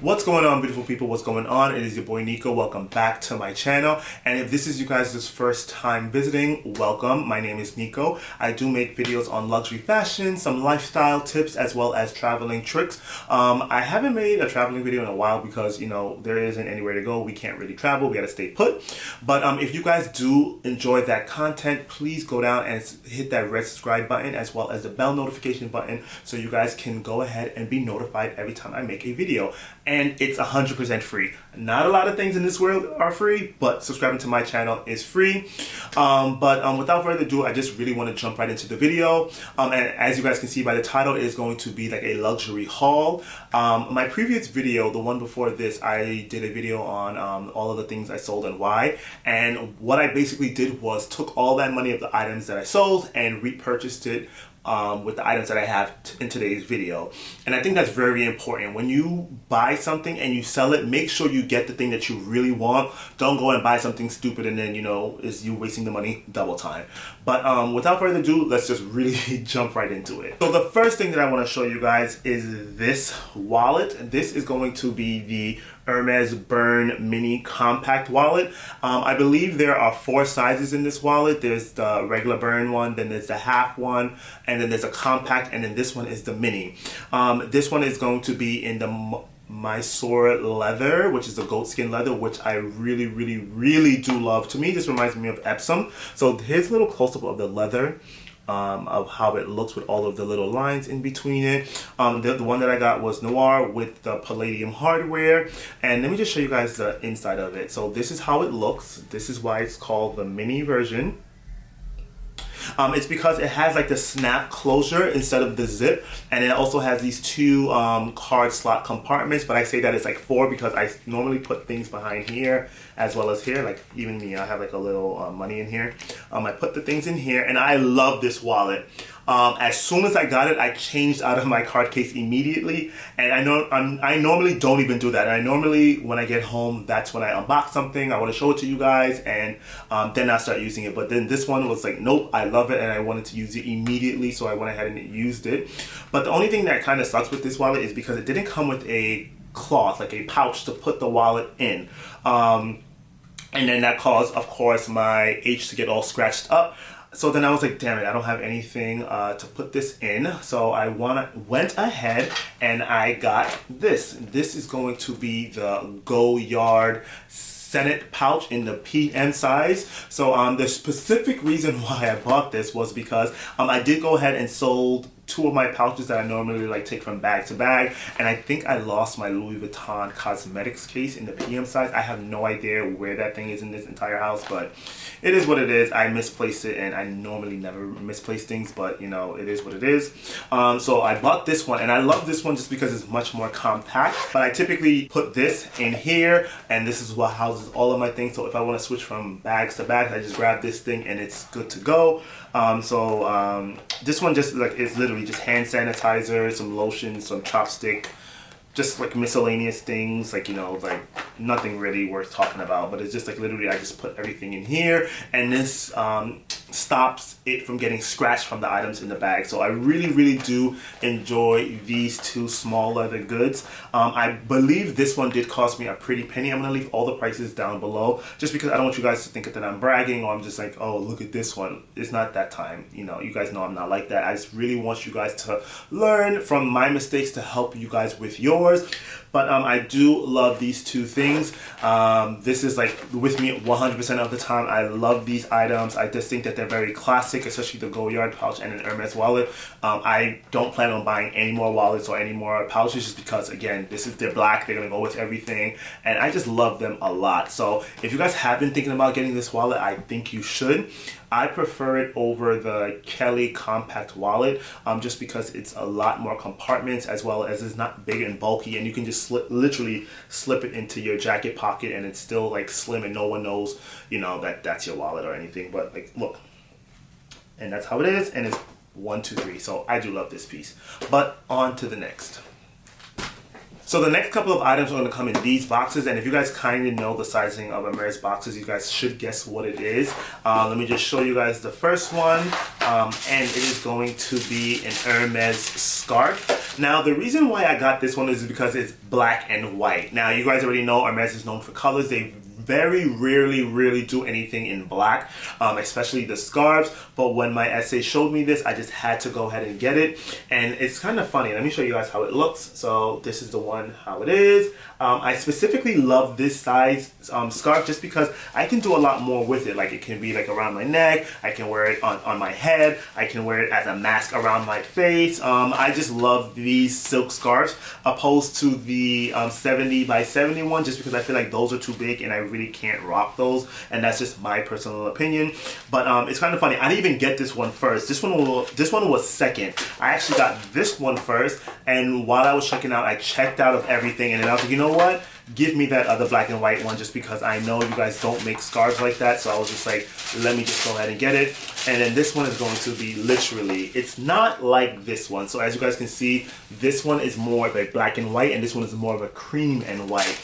What's going on, beautiful people? What's going on? It is your boy Nico. Welcome back to my channel. And if this is you guys' first time visiting, welcome. My name is Nico. I do make videos on luxury fashion, some lifestyle tips, as well as traveling tricks. I haven't made a traveling video in a while because, you know, there isn't anywhere to go. We can't really travel. We got to stay put. But if you guys do enjoy that content, please go down and hit that red subscribe button as well as the bell notification button so you guys can go ahead and be notified every time I make a video. And it's 100% free. Not a lot of things in this world are free, but subscribing to my channel is free. But without further ado, I just really want to jump right into the video. And as you guys can see by the title, it is going to be like a luxury haul. My previous video, the one before this, I did a video on all of the things I sold and why. And what I basically did was took all that money of the items that I sold and repurchased it with the items that I have in today's video. And I think that's very important. When you buy something and you sell it, make sure you get the thing that you really want. Don't go and buy something stupid and then, you know, is you wasting the money double time. But without further ado, let's just really jump right into it. So the first thing that I want to show you guys is this wallet. This is going to be the Hermes Burn Mini Compact Wallet. I believe there are 4 sizes in this wallet. There's the regular Burn one, then there's the half one, and then there's a compact, and then this one is the mini. This one is going to be in the Mysore leather, which is the goatskin leather, which I really do love. To me, this reminds me of Epsom. So here's a little close-up of the leather. Of how it looks with all of the little lines in between it. The one that I got was noir with the palladium hardware. And let me just show you guys the inside of it. So this is how it looks. This is why it's called the mini version. It's because it has like the snap closure instead of the zip, and it also has these 2 card slot compartments, but I say that it's like 4 because I normally put things behind here as well as here. Like even me, I have like a little money in here. I put the things in here, and I love this wallet. As soon as I got it, I changed out of my card case immediately, and I normally don't even do that. I normally, when I get home, that's when I unbox something. I want to show it to you guys, and then I start using it. But then this one was like, nope, I love it, and I wanted to use it immediately, so I went ahead and used it. But the only thing that kind of sucks with this wallet is because it didn't come with a cloth, like a pouch to put the wallet in. And then that caused, of course, my H to get all scratched up. So then I was like, damn it, I don't have anything to put this in. So I went ahead and I got this. This is going to be the Go Yard Senate pouch in the PM size. So the specific reason why I bought this was because I did go ahead and sold 2 of my pouches that I normally like take from bag to bag, and I think I lost my Louis Vuitton cosmetics case in the PM size. I have no idea where that thing is in this entire house, but it is what it is. I misplaced it, and I normally never misplace things, but you know, it is what it is. So I bought this one, and I love this one just because it's much more compact. But I typically put this in here, and this is what houses all of my things. So if I want to switch from bags to bags, I just grab this thing and it's good to go. This one just like is literally just hand sanitizer, some lotion, some chopstick, just like miscellaneous things, like, you know, like nothing really worth talking about. But it's just like literally I just put everything in here, and this stops it from getting scratched from the items in the bag. So I really do enjoy these 2 small leather goods. I believe this one did cost me a pretty penny. I'm gonna leave all the prices down below just because I don't want you guys to think that I'm bragging or I'm just like, oh, look at this one. It's not that time. You know, you guys know I'm not like that. I just really want you guys to learn from my mistakes to help you guys with yours. But I do love these 2 things. This is like with me 100% of the time. I love these items. I just think that they're very classic, especially the Go Yard pouch and an Hermes wallet. I don't plan on buying any more wallets or any more pouches just because, again, they're black. They're going to go with everything. And I just love them a lot. So if you guys have been thinking about getting this wallet, I think you should. I prefer it over the Kelly Compact Wallet just because it's a lot more compartments, as well as it's not big and bulky, and you can just literally slip it into your jacket pocket and it's still like slim and no one knows, you know, that that's your wallet or anything. But like, look, and that's how it is, and it's 1, 2, 3. So I do love this piece. But on to the next. So the next couple of items are going to come in these boxes, and if you guys kind of know the sizing of Hermes boxes, you guys should guess what it is. Let me just show you guys the first one, and it is going to be an Hermes scarf. Now the reason why I got this one is because it's black and white. Now you guys already know Hermes is known for colors. They very rarely really do anything in black, especially the scarves, but when my essay showed me this, I just had to go ahead and get it. And it's kind of funny. Let me show you guys how it looks. So this is the one, how it is. I specifically love this size scarf just because I can do a lot more with it. Like it can be like around my neck, I can wear it on my head, I can wear it as a mask around my face. I just love these silk scarves opposed to the 70 by 71, just because I feel like those are too big and I really can't rock those, and that's just my personal opinion. But it's kind of funny, I didn't even get this one first. This one was second. I actually got this one first, and while I was checking out, I checked out of everything, and then I was like, you know what, give me that other black and white one, just because I know you guys don't make scarves like that. So I was just like, let me just go ahead and get it. And then this one is going to be literally, it's not like this one. So as you guys can see, this one is more of a black and white, and this one is more of a cream and white.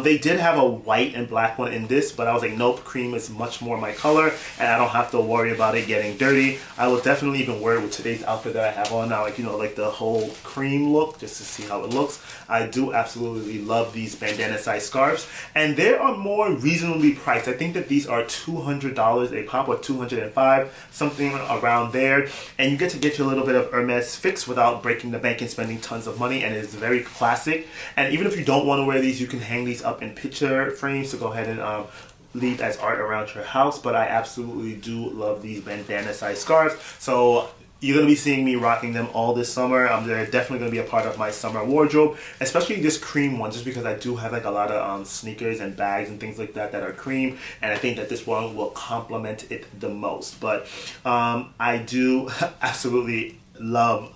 They did have a white and black one in this, but I was like, nope, cream is much more my color, and I don't have to worry about it getting dirty. I will definitely even wear it with today's outfit that I have on now, like, you know, like the whole cream look, just to see how it looks. I do absolutely love these bandana size scarves, and they are more reasonably priced. I think that these are $200 a pop, or $205, something around there, and you get your little bit of Hermes fix without breaking the bank and spending tons of money, and it's very classic. And even if you don't want to wear these, you can hang these up in picture frames to go ahead and leave as art around your house. But I absolutely do love these bandana size scarves, so you're going to be seeing me rocking them all this summer. They're definitely going to be a part of my summer wardrobe, especially this cream one, just because I do have like a lot of sneakers and bags and things like that that are cream, and I think that this one will complement it the most. But I do absolutely love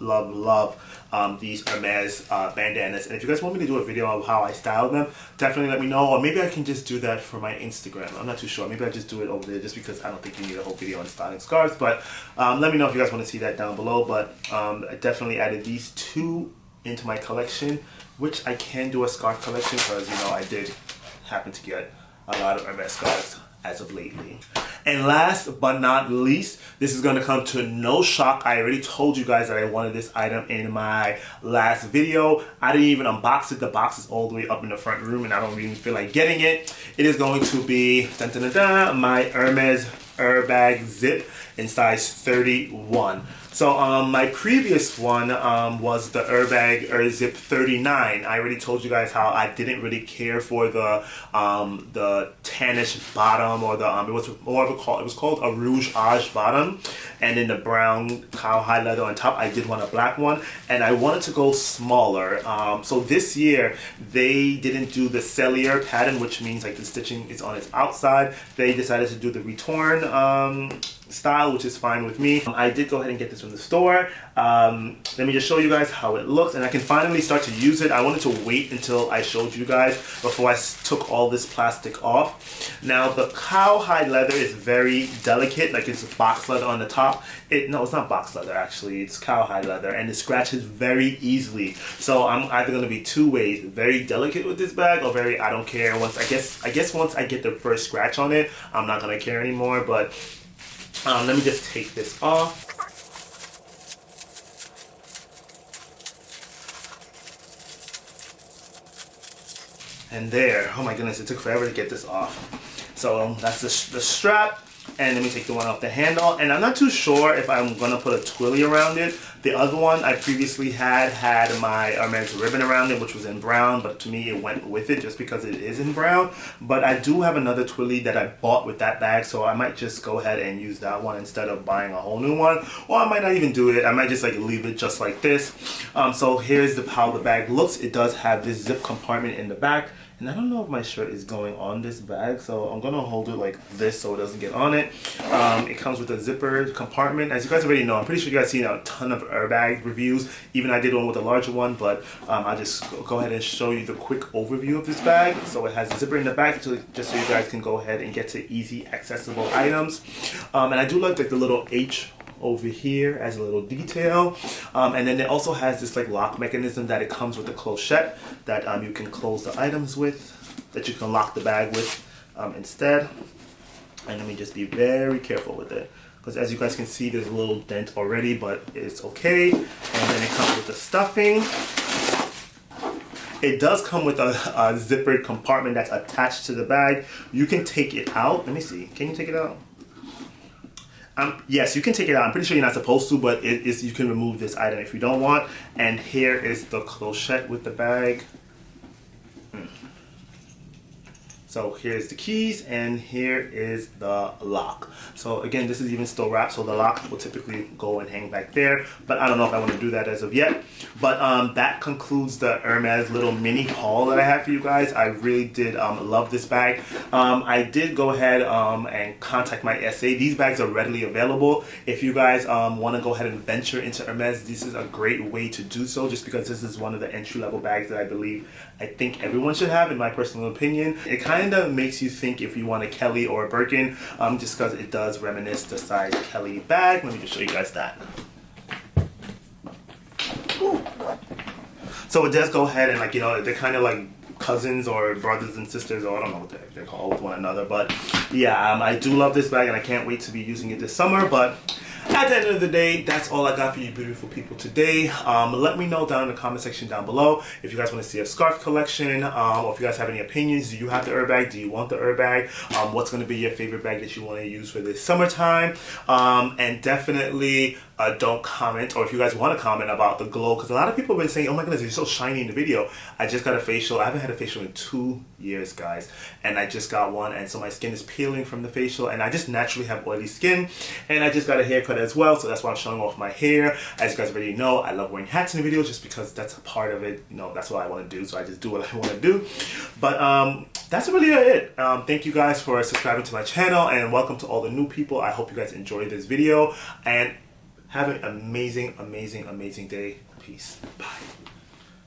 these Hermes bandanas, and if you guys want me to do a video of how I style them, definitely let me know, or maybe I can just do that for my Instagram. I'm not too sure. Maybe I'll just do it over there, just because I don't think you need a whole video on styling scarves. But let me know if you guys want to see that down below. But I definitely added these two into my collection, which I can do a scarf collection, because, you know, I did happen to get a lot of Hermes scarves as of lately. And last but not least, this is going to come to no shock. I already told you guys that I wanted this item in my last video. I didn't even unbox it. The box is all the way up in the front room, and I don't really feel like getting it. It is going to be my Hermes Airbag Zip in size 31. So my previous one was the Airbag Zip 39. I already told you guys how I didn't really care for the tannish bottom, or the it was more of a it was called a rouge-age bottom, and then the brown cowhide leather on top. I did want a black one, and I wanted to go smaller. So this year they didn't do the cellier pattern, which means like the stitching is on its outside. They decided to do the retorn style, which is fine with me. I did go ahead and get this from the store. Let me just show you guys how it looks, and I can finally start to use it. I wanted to wait until I showed you guys before I took all this plastic off. Now the cowhide leather is very delicate, like it's box leather on the top. No, it's not box leather actually, it's cowhide leather, and it scratches very easily. So I'm either going to be two ways: very delicate with this bag, or very I don't care. Once I guess once I get the first scratch on it, I'm not going to care anymore. But let me just take this off. And there, oh my goodness, it took forever to get this off. So that's the strap. And let me take the one off the handle. And I'm not too sure if I'm going to put a twilly around it. The other one I previously had my Hermes ribbon around it, which was in brown, but to me it went with it just because it is in brown. But I do have another twilly that I bought with that bag, so I might just go ahead and use that one instead of buying a whole new one. Or I might not even do it. I might just like leave it just like this. So here's how the bag looks. It does have this zip compartment in the back. And I don't know if my shirt is going on this bag, so I'm going to hold it like this so it doesn't get on it. It comes with a zipper compartment. As you guys already know, I'm pretty sure you guys seen a ton of airbag reviews. Even I did one with a larger one, but I'll just go ahead and show you the quick overview of this bag. So it has a zipper in the back, just so you guys can go ahead and get to easy accessible items. And I do like the little H over here as a little detail. And then it also has this like lock mechanism that it comes with a clochette that you can close the items with, that you can lock the bag with instead. And let me just be very careful with it, because as you guys can see, there's a little dent already, but it's okay. And then it comes with the stuffing. It does come with a zippered compartment that's attached to the bag. You can take it out. Let me see. Can you take it out? Yes, you can take it out. I'm pretty sure you're not supposed to, but you can remove this item if you don't want. And here is the clochette with the bag. So here's the keys, and here is the lock. So again, this is even still wrapped, so the lock will typically go and hang back there, but I don't know if I want to do that as of yet. But that concludes the Hermes little mini haul that I have for you guys. I really did love this bag. I did go ahead and contact my SA. These bags are readily available. If you guys want to go ahead and venture into Hermes, this is a great way to do so, just because this is one of the entry-level bags that I think everyone should have, in my personal opinion. It kind of makes you think if you want a Kelly or a Birkin, just because it does reminisce the size Kelly bag. Let me just show you guys that. Ooh. So it does go ahead and, like, you know, they're kind of like cousins or brothers and sisters, or I don't know what they're called with one another. But yeah, I do love this bag, and I can't wait to be using it this summer. But at the end of the day, that's all I got for you beautiful people today. Let me know down in the comment section down below if you guys want to see a scarf collection, or if you guys have any opinions. Do you have the Ur bag? Do you want the Ur bag? What's going to be your favorite bag that you want to use for this summertime? And definitely don't comment, or if you guys want to comment about the glow, because a lot of people have been saying, oh my goodness, you're so shiny in the video. I just got a facial. I haven't had a facial in 2 years, guys, and I just got one, and so my skin is peeling from the facial, and I just naturally have oily skin, and I just got a haircut as well, so that's why I'm showing off my hair. As you guys already know, I love wearing hats in the video just because that's a part of it. You know, that's what I want to do, so I just do what I want to do. But that's really it. Thank you guys for subscribing to my channel, and welcome to all the new people. I hope you guys enjoyed this video, and have an amazing, amazing, amazing day. Peace. Bye.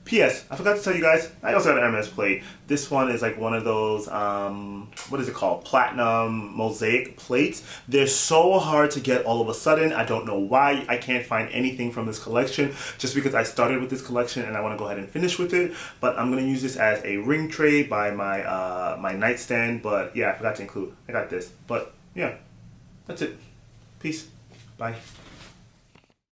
P.S. I forgot to tell you guys, I also got an Hermes plate. This one is like one of those, what is it called? Platinum mosaic plates. They're so hard to get all of a sudden. I don't know why I can't find anything from this collection, just because I started with this collection and I want to go ahead and finish with it. But I'm going to use this as a ring tray by my, my nightstand. But yeah, I forgot to include. I got this. But yeah, that's it. Peace. Bye.